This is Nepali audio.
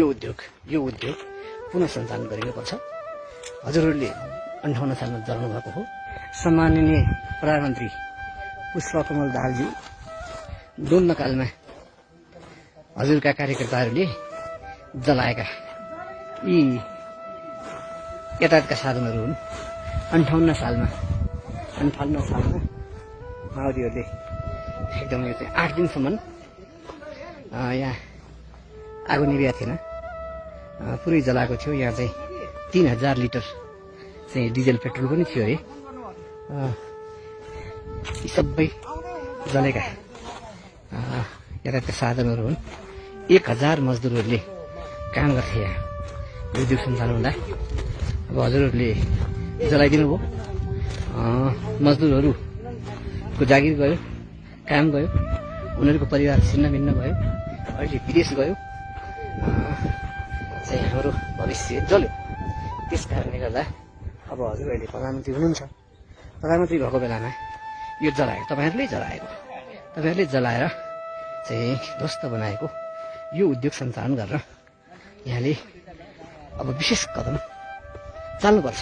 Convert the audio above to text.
यो उद्योग पुनः सञ्चालन गरिनुपर्छ। हजुरहरूले 58 सालमा जलाउनु भएको हो। सम्माननीय प्रधानमन्त्री पुष्पकमल दाहालजी द्वन्द्वकालमा हजुरका कार्यकर्ताहरूले जलाएका यी यातायातका साधनहरू हुन्। 58 सालमा माओवादीहरूले एकदम यो चाहिँ 8 दिनसम्म यहाँ आगो निभेको थिएन, पुरै जलाएको थियो। यहाँ चाहिँ 3000 लिटर चाहिँ डिजल पेट्रोल पनि थियो अरे। यी सबै जलेका यातायातका साधनहरू हुन्। 1000 मजदुरहरूले काम गर्थे यहाँ उद्योग सञ्चालन हुँदा। अब हजुरहरूले जलाइदिनु भयो, मजदुरहरूको जागिर गयो, काम गयो, उनीहरूको परिवार छिन्न भिन्न भयो, अहिले विदेश गयो, चाहिँ हाम्रो भविष्य जल्यो। त्यस कारणले गर्दा अब हजुर अहिले प्रधानमन्त्री हुनुहुन्छ। प्रधानमन्त्री भएको बेलामा यो जलाएको तपाईँहरूले जलाएर चाहिँ ध्वस्त बनाएको यो उद्योग सञ्चालन गरेर यहाँले अब विशेष कदम चाल्नुपर्छ।